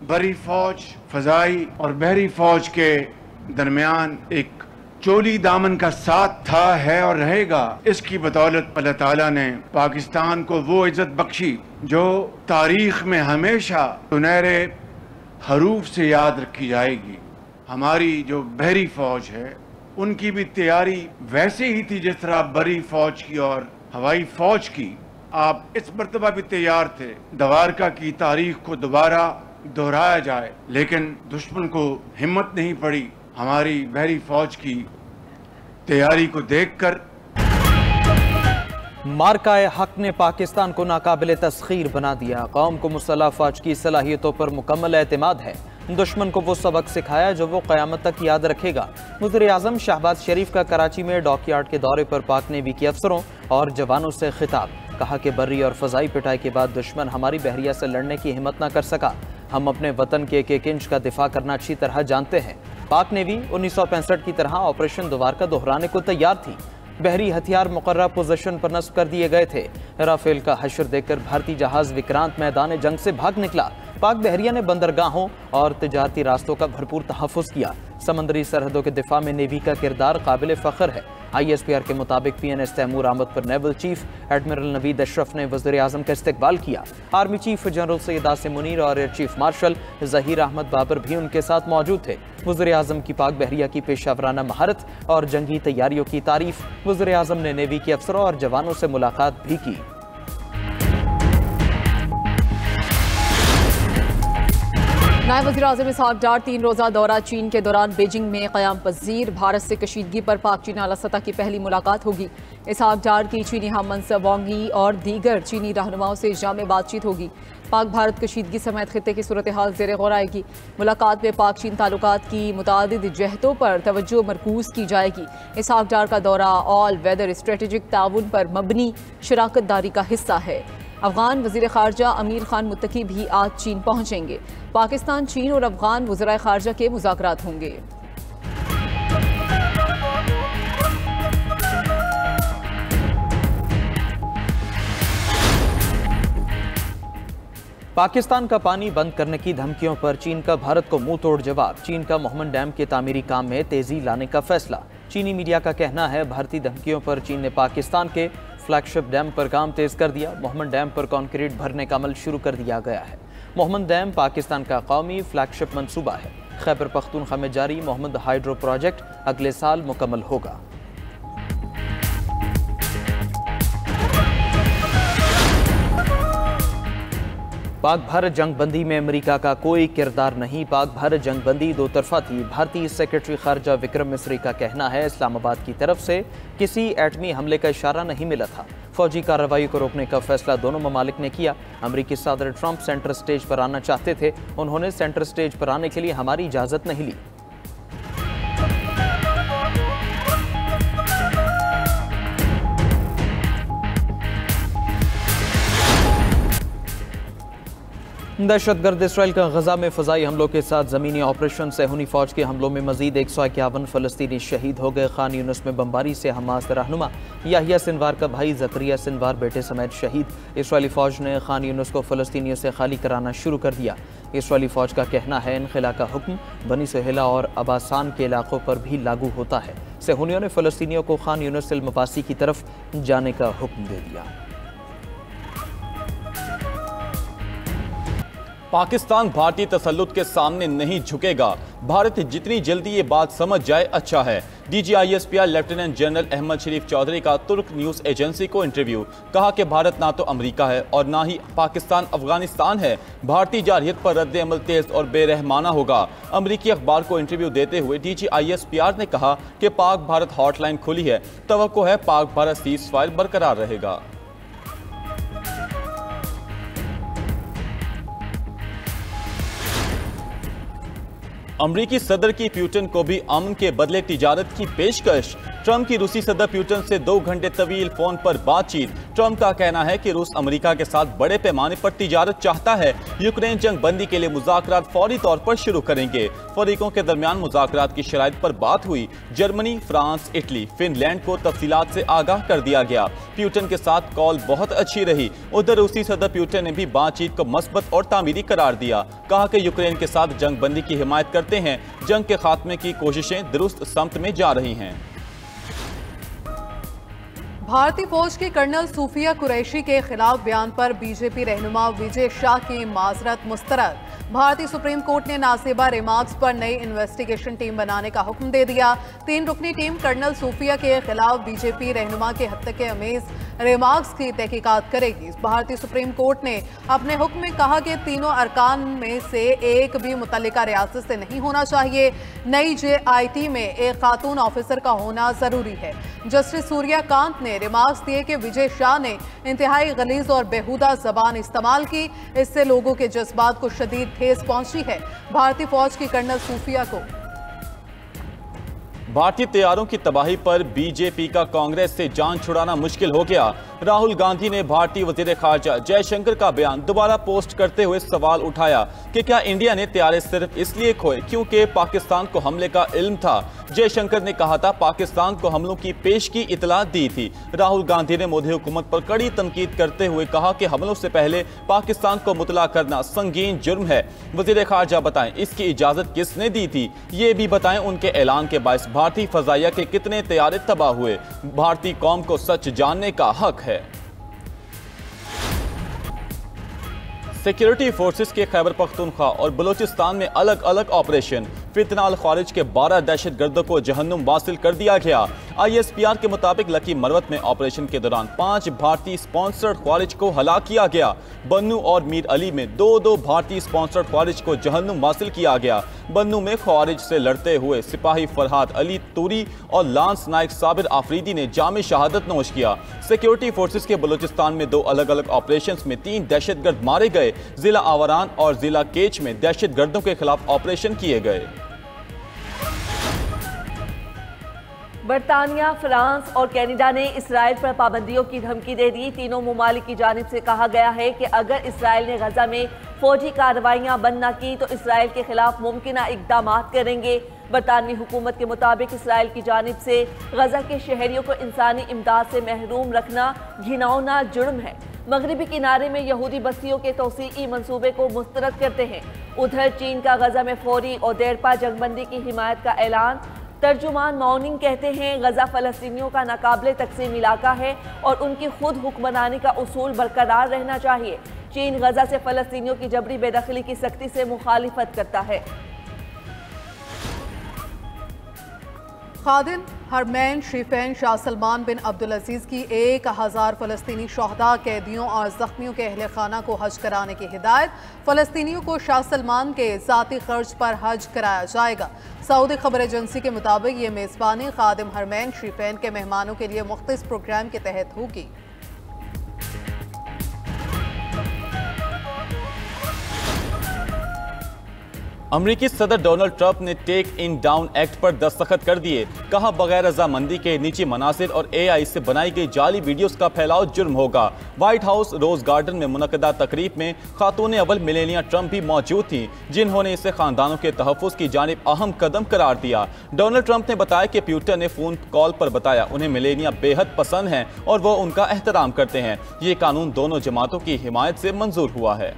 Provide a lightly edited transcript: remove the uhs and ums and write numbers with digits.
बरी फौज, फजाई और बहरी फौज के दरमियान एक चोली दामन का साथ था, है और रहेगा। इसकी बदौलत अल्लाह ताला ने पाकिस्तान को वो इज्जत बख्शी जो तारीख में हमेशा सुनहरे हरूफ से याद रखी जाएगी। हमारी जो बहरी फौज है उनकी भी तैयारी वैसे ही थी जिस तरह बरी फौज की और हवाई फौज की। आप इस मर्तबा भी तैयार थे द्वारका की तारीख को दोबारा दोहराया जाए, लेकिन दुश्मन को हिम्मत नहीं पड़ी हमारी बहरी फौज की तैयारी को देखकर। मार्काए हक ने पाकिस्तान को नाकाबिले तस्खीर बना दिया। कौम को मुसल्लह फौज की सलाहियतों पर मुकम्मल एतमाद है। दुश्मन को वो सबक सिखाया जो वो क़यामत तक याद रखेगा। वज़ीर-ए-आज़म शहबाज शरीफ का कराची में डॉकयार्ड के दौरे पर पाक नेवी के अफसरों और जवानों से खिताब। कहा कि बर्री और फ़ज़ाई पिटाई के बाद दुश्मन हमारी बहरिया से लड़ने की हिम्मत न कर सका। हम अपने वतन के एक एक इंच का दिफा करना अच्छी तरह जानते हैं। पाक नेवी 1965 की तरह ऑपरेशन द्वारका दोहराने को तैयार थी। बहरी हथियार मुकर्रर पोजीशन पर नस्ब कर दिए गए थे। राफेल का हश्र देखकर भारतीय जहाज विक्रांत मैदान जंग से भाग निकला। पाक बहरिया ने बंदरगाहों और तिजारती रास्तों का भरपूर तहफ़्फ़ुज़ किया। समंदरी सरहदों के दिफा में नेवी का किरदार काबिल फ़ख्र है। ISPR के मुताबिक PNS तैमूर आमद पर naval chief admiral Naveed Ashraf ने वज़ीर-ए-आज़म का इस्तकबाल किया। Army chief general Syed Asim Munir और air chief marshal Zaheer Ahmed Babar भी उनके साथ मौजूद थे। वज़ीर-ए-आज़म की पाक बहरिया की पेशावराना महारत और जंगी तैयारियों की तारीफ। वज़ीर-ए-आज़म ने नेवी के अफसरों और जवानों से मुलाकात भी की। नायब वज़ीर-ए-आज़म इसहाक डार 3 रोज़ा दौरा चीन के दौरान बीजिंग में क़याम पज़ीर। भारत से कशीदगी पर पाक चीन आला सतह की पहली मुलाकात होगी। इसहाक डार की चीनी हम मनसब वांग यी और दीगर चीनी रहनुमाओं से जामे बातचीत होगी। पाक भारत कशीदगी समेत खित्ते की सूरत हाल ज़ेर गौर आएगी। मुलाकात में पाक चीन ताल्लुकात की मुतादिद जहतों पर तवज्जो मरकूज़ की जाएगी। इसहाक डार का दौरा ऑल वेदर स्ट्रेटेजिक ताउन पर मबनी शराकत दारी का हिस्सा है। अफगान वज़ीर ख़ारजा अमीर खान मुत्तकी भी आज चीन पहुँचेंगे। पाकिस्तान, चीन और अफगान वज़राए ख़ारजा के मुज़ाकरात होंगे। पाकिस्तान का पानी बंद करने की धमकियों पर चीन का भारत को मुंह तोड़ जवाब। चीन का मोहम्मद डैम के तामीरी काम में तेजी लाने का फैसला। चीनी मीडिया का कहना है भारतीय धमकियों पर चीन ने पाकिस्तान के फ्लैगशिप डैम पर काम तेज कर दिया। मोहम्मद डैम पर कंक्रीट भरने का अमल शुरू कर दिया गया है। मोहम्मद डैम पाकिस्तान का कौमी फ्लैगशिप मंसूबा है। खैबर पख्तूनख्वा में जारी मोहम्मद हाइड्रो प्रोजेक्ट अगले साल मुकम्मल होगा। पाक भारत जंगबंदी में अमेरिका का कोई किरदार नहीं। पाक भारत जंगबंदी दो तरफा थी। भारतीय सेक्रेटरी खारजा विक्रम मिस्री का कहना है इस्लामाबाद की तरफ से किसी एटमी हमले का इशारा नहीं मिला था। फौजी कार्रवाई को रोकने का फैसला दोनों ममालिक ने किया। अमेरिकी सदर ट्रंप सेंटर स्टेज पर आना चाहते थे। उन्होंने सेंटर स्टेज पर आने के लिए हमारी इजाज़त नहीं ली। दहशतगर्द इसराइल का गजा में फ़ज़ाई हमलों के साथ ज़मीनी ऑपरेशन सेहूनी फ़ौज के हमलों में मजीद 151 फ़लस्तीनी शहीद हो गए। खान यूनिस में बमबारी से हमास रहनुमा याहिया सिनवार का भाई ज़करिया सिनवार बेटे समेत शहीद। इसराइली फ़ौज ने खान यूनिस को फ़लस्तीनियों से खाली कराना शुरू कर दिया। इसराइली फ़ौज का कहना है इनखला का हुक्म बनी सहेला और अबासान के इलाकों पर भी लागू होता है। सेहूनियों ने फ़लस्तीनियों को खान यूनिस से मवासी की तरफ जाने का हुक्म दे दिया। पाकिस्तान भारतीय तसल्लुत के सामने नहीं झुकेगा। भारत जितनी जल्दी ये बात समझ जाए अच्छा है। DG ISPR lieutenant general Ahmed Sharif Chaudhry का तुर्क न्यूज़ एजेंसी को इंटरव्यू। कहा कि भारत ना तो अमेरिका है और ना ही पाकिस्तान अफगानिस्तान है। भारतीय जारहियत पर रद्द अमल तेज और बेरहमाना होगा। अमरीकी अखबार को इंटरव्यू देते हुए DG ISPR ने कहा कि पाक भारत हॉटलाइन खुली है। तवक्को है पाक भारत सीज़ फायर बरकरार रहेगा। अमरीकी सदर की पुतिन को भी अमन के बदले तिजारत की पेशकश। ट्रंप की रूसी सदर प्यूटन से 2 घंटे तवील फोन पर बातचीत। ट्रंप का कहना है कि रूस अमेरिका के साथ बड़े पैमाने पर तिजारत चाहता है। यूक्रेन जंग बंदी के लिए मुज़ाकरात फौरी तौर पर शुरू करेंगे। फरीकों के दरमियान मुज़ाकरात की शराइत पर बात हुई। जर्मनी, फ्रांस, इटली, फिनलैंड को तफसीलात से आगाह कर दिया गया। प्यूटन के साथ कॉल बहुत अच्छी रही। उधर रूसी सदर प्यूटन ने भी बातचीत को मस्बत और तामीरी करार दिया। कहा कि यूक्रेन के साथ जंग बंदी की हिमायत करते हैं। जंग के खात्मे की कोशिशें दुरुस्त समत में जा रही हैं। भारतीय फौज के कर्नल सूफिया कुरैशी के खिलाफ बयान पर बीजेपी रहनुमा विजय शाह की माजरत मुस्तरद। भारतीय सुप्रीम कोर्ट ने नासेबा रिमार्क्स पर नई इन्वेस्टिगेशन टीम बनाने का हुक्म दे दिया। 3 रुकनी टीम कर्नल सूफिया के खिलाफ बीजेपी रहनुमा के हत्या अमेज रिमार्क्स की तहकीकात करेगी। भारतीय सुप्रीम कोर्ट ने अपने हुक्म में कहा कि तीनों अरकान में से एक भी मुतल्लिका रियासत से नहीं होना चाहिए। नई JIT में एक खातून ऑफिसर का होना जरूरी है। जस्टिस सूर्यकांत ने रिमार्क्स दिए कि विजय शाह ने इंतहाई गलीज और बेहुदा जबान इस्तेमाल की। इससे लोगों के जज्बात को शदीद ठेस पहुंची है। भारतीय फौज की कर्नल सूफिया को भारतीय तैयारों की तबाही पर बीजेपी का कांग्रेस से जान छुड़ाना मुश्किल हो गया। राहुल गांधी ने भारतीय वजीर खारजा जयशंकर का बयान दोबारा पोस्ट करते हुए सवाल उठाया कि क्या इंडिया ने तैयारे सिर्फ इसलिए खोए क्योंकि पाकिस्तान को हमले का इल्म था। जयशंकर ने कहा था पाकिस्तान को हमलों की पेश की इतला दी थी। राहुल गांधी ने मोदी हुकूमत पर कड़ी तनकीद करते हुए कहा कि हमलों से पहले पाकिस्तान को मुतला करना संगीन जुर्म है। वजीर खारजा बताएं इसकी इजाजत किसने दी थी, ये भी बताएं उनके ऐलान के बायस भारतीय फजाइया के कितने तैयारे तबाह हुए। भारतीय कौम को सच जानने का हक है। सिक्योरिटी फोर्सेस के खैबर पख्तूनख्वा और बलूचिस्तान में अलग अलग ऑपरेशन। फितनाल खारिज के 12 दहशतगर्दों को जहन्नुम वासिल कर दिया गया। ISPR के मुताबिक लकी मरवत में ऑपरेशन के दौरान 5 भारतीय स्पॉन्सर्ड खारिज को हलाक किया गया। बन्नू और मीर अली में 2 भारतीय स्पॉन्सर्ड खारिज को जहन्नुम वासिल किया गया। बन्नू में खारिज से लड़ते हुए सिपाही फरहाद अली तूरी और लांस नायक साबिर आफरीदी ने जामे शहादत नोश किया। सिक्योरिटी फोर्सेस के बलूचिस्तान में 2 अलग अलग ऑपरेशन में 3 दहशतगर्द मारे गए। जिला आवारान और जिला केच में दहशतगर्दों के खिलाफ ऑपरेशन किए गए। बरतानिया, फ्रांस और कनाडा ने इसराइल पर पाबंदियों की धमकी दे दी। तीनों ममालिक की जानिब से कहा गया है कि अगर इसराइल ने गजा में फौजी कार्रवाइयां बंद न की तो इसराइल के खिलाफ मुमकिना इकदाम करेंगे। बरतानवी हुकूमत के मुताबिक इसराइल की जानिब से गजा के शहरियों को इंसानी इमदाद से महरूम रखना घिनौना जुर्म है। मगरबी किनारे में यहूदी बस्तियों के तौसीई मंसूबे को मुस्तरद करते हैं। उधर चीन का गजा में फौरी और देरपा जंगबंदी की हिमायत का ऐलान। तर्जुमान मौनिंग कहते हैं गजा फ़लस्तीनियों का नाकाबिले तकसीम इलाका है और उनकी खुद हुक्मरानी का उसूल बरकरार रहना चाहिए। चीन गजा से फ़लस्तीनियों की जबरी बेदखली की सख्ती से मुखालिफत करता है। खादिम हरमैन शरीफैन शाह सलमान बिन अब्दुल अजीज़ की 1000 फ़लस्तीनी शहदा, कैदियों और ज़ख्मियों के अहले खाना को हज कराने की हिदायत। फ़लस्तीनियों को शाह सलमान के ज़ाती खर्च पर हज कराया जाएगा। सऊदी खबर एजेंसी के मुताबिक ये मेज़बानी खादिम हरमैन शरीफैन के मेहमानों के लिए मुख्तलिफ प्रोग्राम के तहत होगी। अमरीकी सदर डोनाल्ड ट्रंप ने टेक इन डाउन एक्ट पर दस्तखत कर दिए। कहा बगैर रजामंदी के निजी मनासिर और AI से बनाई गई जाली वीडियोस का फैलाव जुर्म होगा। व्हाइट हाउस रोज गार्डन में मुनक़दा तकरीब में खातून अव्वल मेलेनिया ट्रंप भी मौजूद थी, जिन्होंने इसे खानदानों के तहफ़्फ़ुज़ की जानिब अहम कदम करार दिया। डोनाल्ड ट्रंप ने बताया कि प्यूटर ने फ़ोन कॉल पर बताया उन्हें मेलेनिया बेहद पसंद हैं और वो उनका एहतराम करते हैं। ये कानून दोनों जमातों की हिमायत से मंजूर हुआ है।